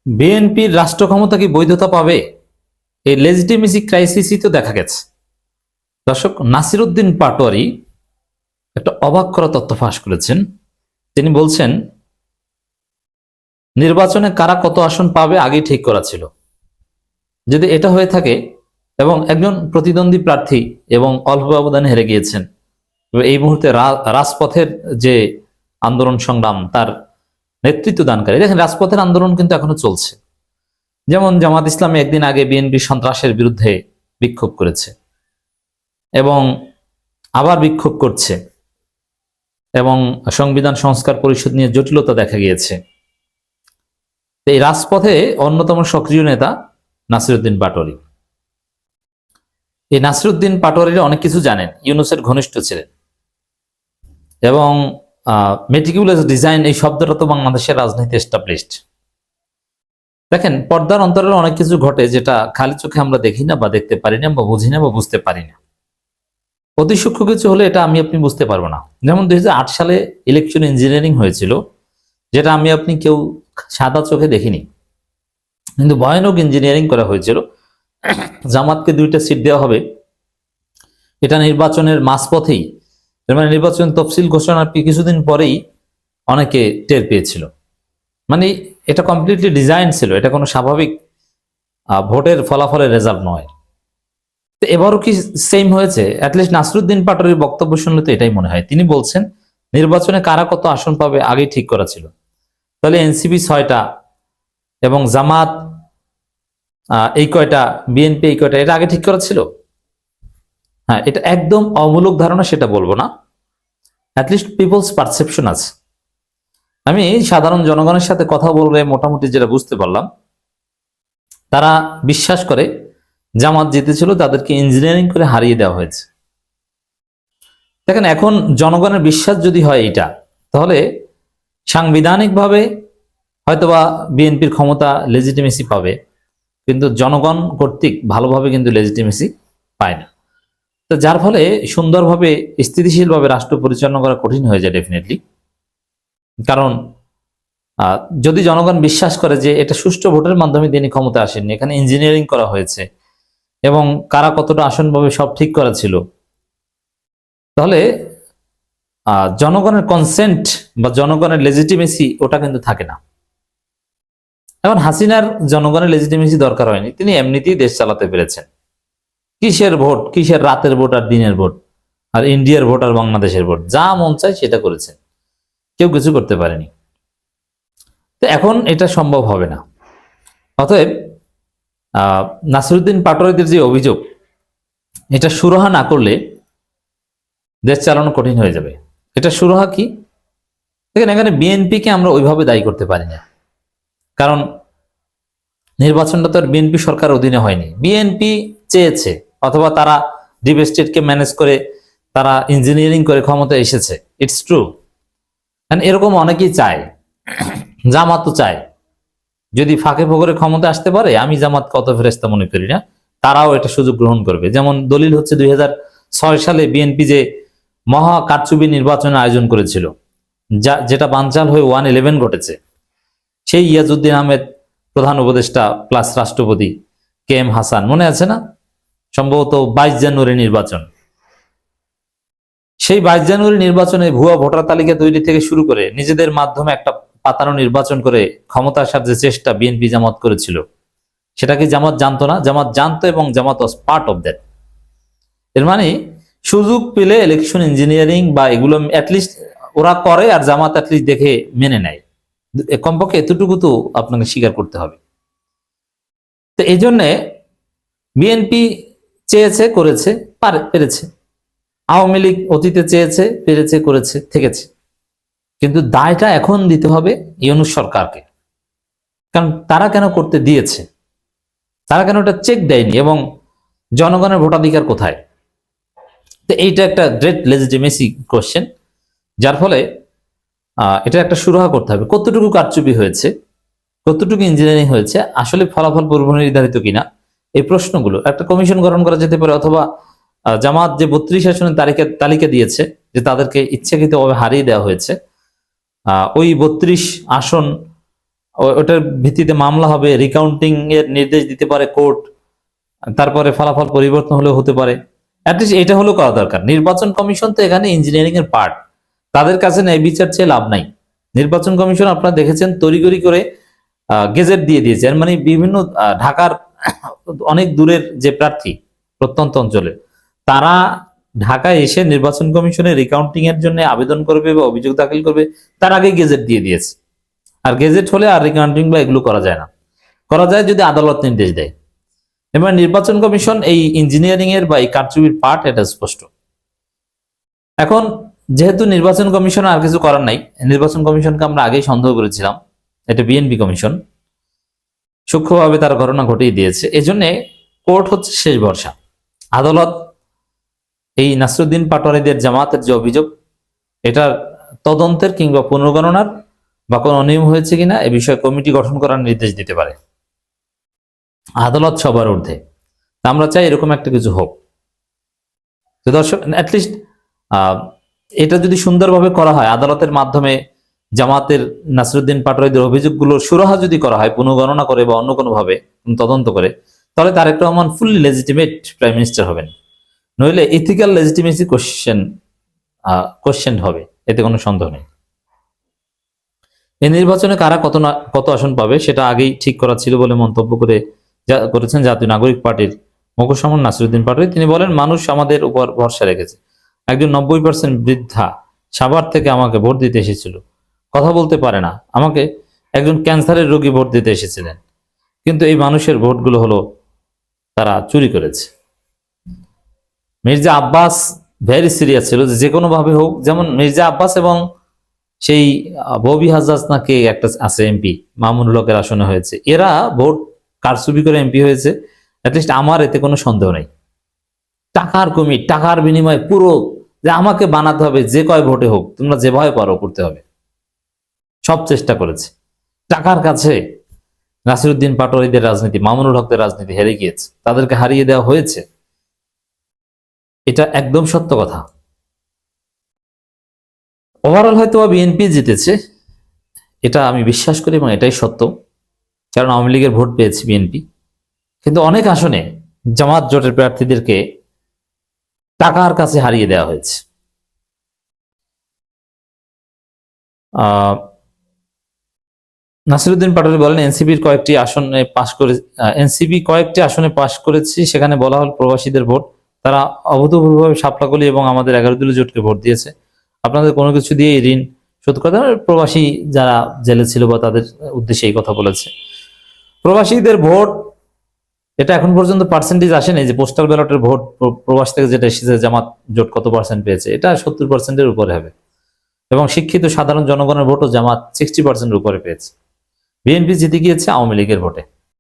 বিএনপির রাষ্ট্র ক্ষমতা কি বৈধতা পাবে? এই লেজিটিমেসি ক্রাইসিসই তো দেখা গেছে। দর্শক, নাসিরউদ্দিন পাটোয়ারি একটা অবাক করা তথ্য ফাঁস করেছেন। তিনি বলছেন, নির্বাচনে কারা কত আসন পাবে আগেই ঠিক করা ছিল। যদি এটা হয়ে থাকে এবং একজন প্রতিদ্বন্দ্বী প্রার্থী এবং অল্প ব্যবধানে হেরে গিয়েছেন, এই মুহূর্তে রাজপথের যে আন্দোলন সংগ্রাম তার নেতৃত্ব দানকারী, দেখেন রাজপথের আন্দোলন কিন্তু এখনো চলছে। যেমন জামাত ইসলামী একদিন আগে বিএনপি সন্ত্রাসের বিরুদ্ধে বিক্ষোভ করেছে এবং আবার বিক্ষোভ করছে, এবং সংবিধান সংস্কার পরিষদ নিয়ে জটিলতা দেখা গিয়েছে। এই রাজপথে অন্যতম সক্রিয় নেতা নাসিরউদ্দিন পাটোয়ারি। এই নাসিরউদ্দিন পাটোয়ারিরা অনেক কিছু জানেন, ইউনূসের ঘনিষ্ঠ ছিলেন, এবং মেটিকুলাস ডিজাইন এই শব্দটা তো বাংলাদেশের রাজনীতি এস্টাবলিশড। দেখেন, পর্দার অন্তরালে অনেক কিছু ঘটে যেটা খালি চোখে আমরা দেখি না, বা দেখতে পারি না, বা বুঝি না, বা বুঝতে পারি না। অতি সূক্ষ্ম কিছু হলে এটা আমি আপনি বুঝতে পারবো না। যেমন 2008 সালে ইলেকশন ইঞ্জিনিয়ারিং হয়েছিল, যেটা আমি আপনি কেউ সাদা চোখে দেখিনি, কিন্তু ভয়ানক ইঞ্জিনিয়ারিং করা হয়েছিল। জামাতকে 2টা সিট দেওয়া হবে, এটা নির্বাচনের মাঝপথেই, মানে নির্বাচন তফসিল ঘোষণার কিছুদিন পরেই অনেকে টের পেয়েছিল। মানে এটা কমপ্লিটলি ডিজাইন ছিল, এটা কোনো স্বাভাবিক ভোটের ফলাফলের রেজাল্ট নয়। তো এবারও কি সেম হয়েছে? অ্যাটলিস্ট নাসিরউদ্দিন পাটোয়ারির বক্তব্য শুনলে তো এটাই মনে হয়। তিনি বলছেন নির্বাচনে কারা কত আসন পাবে আগেই ঠিক করা ছিল। তাহলে এনসিপি 6টা এবং জামাত এই কয়টা, বিএনপি এই কয়টা, এটা আগে ঠিক করা ছিল? হ্যাঁ, এটা একদম অমূলক ধারণা, সেটা বলবো না। অ্যাটলিস্ট পিপলস পারসেপশন আছে। আমি সাধারণ জনগণের সাথে কথা বললে মোটামুটি যেটা বুঝতে পারলাম, তারা বিশ্বাস করে জামাত জিতেছিল, তাদেরকে ইঞ্জিনিয়ারিং করে হারিয়ে দেওয়া হয়েছে। দেখেন, এখন জনগণের বিশ্বাস যদি হয় এটা, তাহলে সাংবিধানিকভাবে হয়তোবা বিএনপির ক্ষমতা লেজিটিমেসি পাবে, কিন্তু জনগণ কর্তৃক ভালোভাবে কিন্তু লেজিটিমেসি পায় না। তো যার ফলে সুন্দরভাবে স্থিতিশীলভাবে রাষ্ট্র পরিচালনা করা কঠিন হয়ে যায় ডেফিনেটলি। কারণ যদি জনগণ বিশ্বাস করে যে এটা সুষ্ঠু ভোটের মাধ্যমে তিনি ক্ষমতা আসেননি, এখানে ইঞ্জিনিয়ারিং করা হয়েছে এবং কারা কতটা আসন পাবে সব ঠিক করা ছিল, তাহলে জনগণের কনসেন্ট বা জনগণের লেজিটিমেসি ওটা কিন্তু থাকে না। এখন হাসিনার জনগণের লেজিটিমেসি দরকার হয়নি, তিনি এমনিতেই দেশ চালাতে পেরেছেন। কিসের ভোট, কিসের রাতের ভোট আর দিনের ভোট, আর ইন্ডিয়ার ভোট আর বাংলাদেশের ভোট, যা মন চায় সেটা করেছেন, কেউ কিছু করতে পারেনি। তো এখন এটা সম্ভব হবে না। অতএব নাসিরউদ্দিন পাটোয়ারিদের যে অভিযোগ, এটা সুরাহা না করলে দেশ চালানো কঠিন হয়ে যাবে। এটা সুরাহা কি? দেখেন, এখানে বিএনপিকে আমরা ওইভাবে দায়ী করতে পারি না, কারণ নির্বাচনটা তো আর বিএনপি সরকার অধীনে হয়নি। বিএনপি চেয়েছে, অথবা তারা ডিপ স্টেটকে ম্যানেজ করে তারা ইঞ্জিনিয়ারিং করে ক্ষমতা এসেছে, ইটস ট্রু। এরকম অনেকেই চায়, জামাতও চায় যদি ফাঁকে ফোকরে ক্ষমতা আসতে পারে। আমি জামাত কত ফেরেস্তা মনে করি না, তারাও এটা সুযোগ গ্রহণ করবে। যেমন দলিল হচ্ছে 2006 সালে বিএনপি যে মহা কারচুপি নির্বাচনের আয়োজন করেছিল, যেটা বানচাল হয়ে 111 ঘটেছে, সেই ইয়াজউদ্দিন আহমেদ প্রধান উপদেষ্টা প্লাস রাষ্ট্রপতি কে এম হাসান, মনে আছে না? সম্ভবত 22 জানুয়ারি নির্বাচন। সেই 22 জানুয়ারি নির্বাচনে ভুয়া ভোটার তালিকা তৈরি থেকে শুরু করে নিজেদের মাধ্যমে একটা পাতানো নির্বাচন করে ক্ষমতা আসার যে চেষ্টা বিএনপি জামাত করেছিল, সেটা কি জামাত জানতো না? জামাত জানতো, এবং জামাত ওয়াজ পার্ট অফ দ্যাট। এর মানে সুযোগ পেলে ইলেকশন ইঞ্জিনিয়ারিং বা এগুলো অ্যাটলিস্ট ওরা করে, আর জামাত অ্যাটলিস্ট দেখে মেনে নেয়। কমপক্ষে এতটুকু তো আপনাকে স্বীকার করতে হবে। তো এই জন্যে বিএনপি চেয়েছে, করেছে, পেরেছে। আওয়ামী লীগ অতীতে চেয়েছে, পেরেছে, করেছে, থেকেছে। কিন্তু দায়টা এখন দিতে হবে ইউনূস সরকারকে। কারণ তারা কেন করতে দিয়েছে, তারা কেন এটা চেক দেয়নি, এবং জনগণের ভোটাধিকার কোথায়? তো এইটা একটা গ্রেট লেজিটিমেসি কোশ্চেন, যার ফলে এটা একটা সুরাহা করতে হবে। কতটুকু কারচুপি হয়েছে, কতটুকু ইঞ্জিনিয়ারিং হয়েছে, আসলে ফলাফল পূর্ব নির্ধারিত কিনা, এই প্রশ্নগুলো একটা কমিশন গঠন করা যেতে পারে। অথবা জামাত যে 32 আসনের তালিকা দিয়েছে, যে তাদেরকে ইচ্ছাকৃতভাবে হারিয়ে দেওয়া হয়েছে, ওই 32 আসন ওটার ভিত্তিতে মামলা হবে, রিকাউন্টিং এর নির্দেশ দিতে পারে কোর্ট, তারপরে ফলাফল পরিবর্তন হলেও হতে পারে। অ্যাটলিস্ট এটা হলো করা দরকার। নির্বাচন কমিশন তো এখানে ইঞ্জিনিয়ারিং এর পার্ট, তাদের কাছে ন্যায় বিচার চেয়ে লাভ নাই। নির্বাচন কমিশন আপনারা দেখেছেন তড়িঘড়ি করে গেজেট দিয়ে দিয়েছে। এর মানে বিভিন্ন ঢাকার অনেক দূরের যে প্রার্থী প্রত্যন্ত অঞ্চলে, তারা ঢাকায় এসে নির্বাচন কমিশনের রিকাউন্টিং এর জন্য আবেদন করবে বা অভিযোগ দাখিল করবে, তার আগে গেজেট দিয়ে দিয়েছে। আর গেজেট হলে আর রিকাউন্টিং বা এগুলো করা যায় না, করা যায় যদি আদালত নির্দেশ দেয়। এবার নির্বাচন কমিশন এই ইঞ্জিনিয়ারিং এর বা এই কারচুপির পার্ট, এটা স্পষ্ট। এখন যেহেতু নির্বাচন কমিশন আর কিছু করার নাই, নির্বাচন কমিশনকে আমরা আগেই সন্দেহ করেছিলাম, এটা বিএনপি কমিশন, সূক্ষ্মভাবে তার ঘটনা ঘটিয়ে দিয়েছে। এজন্য কোর্ট হচ্ছে শেষ ভরসা। আদালত এই নাসরুদ্দিন পাটোয়ারিদের জামাতের যে অভিযোগ, এটার তদন্তের কিংবা পুনর্গণনার বা কোনো অনিয়ম হয়েছে কিনা এ বিষয়ে কমিটি গঠন করার নির্দেশ দিতে পারে। আদালত সবার ঊর্ধ্বে। আমরা চাই এরকম একটা কিছু হোক। তো দর্শক, অ্যাটলিস্ট এটা যদি সুন্দরভাবে করা হয়, আদালতের মাধ্যমে জামাতের নাসরুদ্দিন পাটোয়ারিদের অভিযোগগুলোর সুরাহা যদি করা হয়, পুনর্গণনা করে বা অন্য কোনোভাবে তদন্ত করে, তাহলে Tarique Rahman fully legitimate prime minister হবেন। নইলে ইথিক্যাল লেজিটিমেসি কোশ্চেন হবে, এতে কোনো সন্দেহ নেই। এই নির্বাচনে কারা কত আসন পাবে সেটা আগেই ঠিক করা ছিল বলে মন্তব্য করেছেন জাতীয় নাগরিক পার্টির মুখপাত্র নাসরুদ্দিন পাটোয়ারি। তিনি বলেন, মানুষ আমাদের উপর ভরসা রেখেছে। একজন 90% বৃদ্ধা সাভার থেকে আমাকে ভোট দিতে এসেছিল, কথা বলতে পারে না, আমাকে একজন ক্যান্সারের রোগী ভোট দিতে এসেছিলেন, কিন্তু এই মানুষের ভোটগুলো হলো তারা চুরি করেছে। মির্জা আব্বাস ভেরি সিরিয়াস ছিল, যে কোনো ভাবে হোক, যেমন মির্জা আব্বাস এবং সেই ববি হাজাজ নাকি একটা আছে এমপি, মামুনুল হকের আসনে হয়েছে, এরা ভোট কারচুপি করে এমপি হয়েছে। অ্যাটলিস্ট আমার এতে কোনো সন্দেহ নেই। টাকার কমি, টাকার বিনিময়ে পুরো যে আমাকে বানাতে হবে, যে কয় ভোটে হোক, তোমরা যেভাবে পারো করতে হবে, সব চেষ্টা করেছে। টাকার কাছে নাসিরুদ্দিন পাটোয়ারিদের রাজনীতি, মামুনুল হকদের রাজনীতি হেরে গিয়েছে, তাদেরকে হারিয়ে দেওয়া হয়েছে। এটা একদম সত্য কথা। ওভারঅল হয়তো বিএনপি জিতেছে, এটা আমি বিশ্বাস করি এবং এটাই সত্য, কারণ আওয়ামী লীগের ভোট পেয়েছে বিএনপি। কিন্তু অনেক আসনে জামাত জোটের প্রার্থীদেরকে টাকার কাছে হারিয়ে দেওয়া হয়েছে। নাসিরুদ্দিন পাটোয়ারি বলেন, এনসিবি কয়েকটি আসনে পাশ করেছি, সেখানে বলা হল প্রবাসীদের ভোট, তারা অভূতপূর্বভাবে শাপলাকলি এবং আমাদের 11 দলীয় জোটকে ভোট দিয়েছে। আপনাদের কোনো কিছু দিয়ে ঋণ শোধ করতে হবে। প্রবাসী যারা জেলে ছিল বা তাদের উদ্দেশ্যে এই কথা বলেছে। প্রবাসীদের ভোট, এটা এখন পর্যন্ত পার্সেন্টেজ আসেনি, যে পোস্টাল ব্যালটের ভোট প্রবাস থেকে যেটা এসেছে, জামাত জোট কত পার্সেন্ট পেয়েছে, এটা 70%-এর উপরে হবে। এবং শিক্ষিত সাধারণ জনগণের ভোটও জামাত 60%-এর উপরে পেয়েছে। বিএনপি জিতে গিয়েছে আওয়ামী লীগের ভোটে।